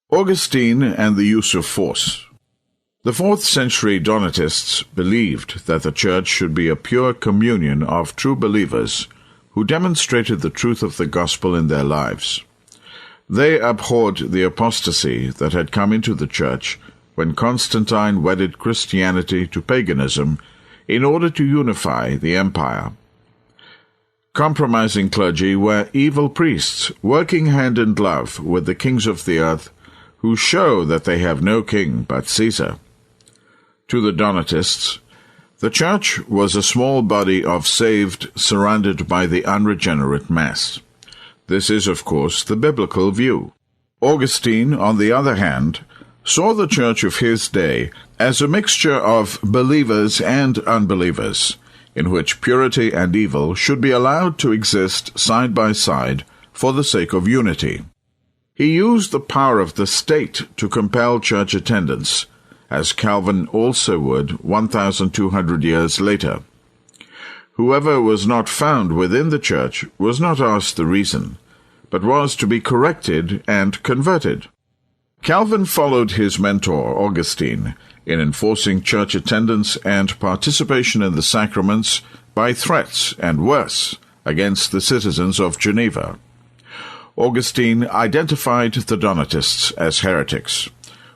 Augustine and the use of force. The 4th century Donatists believed that the Church should be a pure communion of true believers who demonstrated the truth of the gospel in their lives. They abhorred the apostasy that had come into the Church when Constantine wedded Christianity to paganism in order to unify the empire. Compromising clergy were evil priests working hand in glove with the kings of the earth who show that they have no king but Caesar. To the Donatists, the Church was a small body of saved surrounded by the unregenerate mass. This is, of course, the biblical view. Augustine, on the other hand, saw the Church of his day as a mixture of believers and unbelievers, in which purity and evil should be allowed to exist side by side for the sake of unity. He used the power of the state to compel church attendance, as Calvin also would 1,200 years later. Whoever was not found within the church was not asked the reason, but was to be corrected and converted. Calvin followed his mentor, Augustine, in enforcing church attendance and participation in the sacraments by threats and worse against the citizens of Geneva. Augustine identified the Donatists as heretics,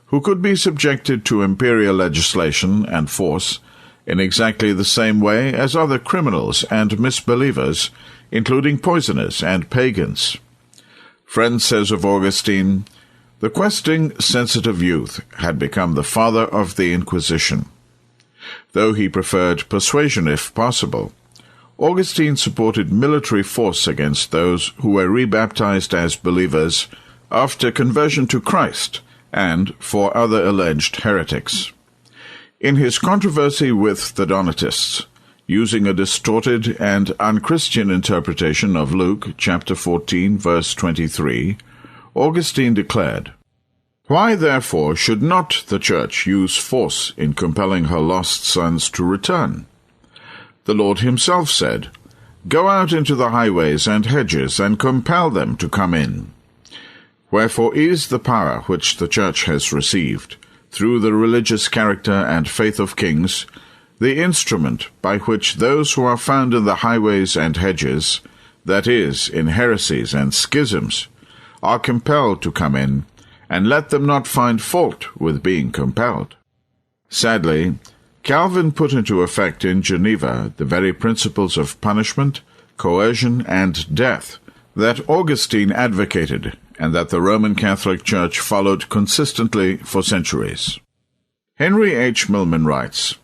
who could be subjected to imperial legislation and force in exactly the same way as other criminals and misbelievers, including poisoners and pagans. Friend says of Augustine, "The questing, sensitive youth had become the father of the Inquisition." Though he preferred persuasion if possible, Augustine supported military force against those who were rebaptized as believers after conversion to Christ, and for other alleged heretics. In his controversy with the Donatists, using a distorted and unchristian interpretation of Luke chapter 14, verse 23, Augustine declared, "Why therefore should not the Church use force in compelling her lost sons to return? The Lord himself said, 'Go out into the highways and hedges, and compel them to come in.' Wherefore is the power which the Church has received, through the religious character and faith of kings, the instrument by which those who are found in the highways and hedges, that is, in heresies and schisms, are compelled to come in, and let them not find fault with being compelled." Sadly, Calvin put into effect in Geneva the very principles of punishment, coercion, and death that Augustine advocated, and that the Roman Catholic Church followed consistently for centuries. Henry H. Millman writes,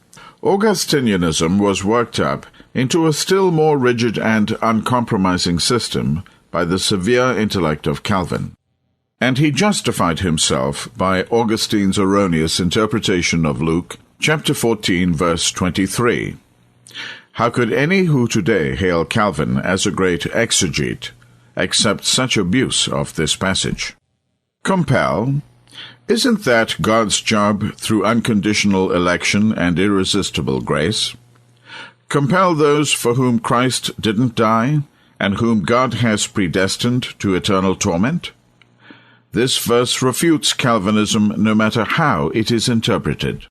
"Augustinianism was worked up into a still more rigid and uncompromising system by the severe intellect of Calvin, and he justified himself by Augustine's erroneous interpretation of Luke chapter 14, verse 23. How could any who today hail Calvin as a great exegete accept such abuse of this passage? Compel? Isn't that God's job through unconditional election and irresistible grace? Compel those for whom Christ didn't die, and whom God has predestined to eternal torment? This verse refutes Calvinism no matter how it is interpreted.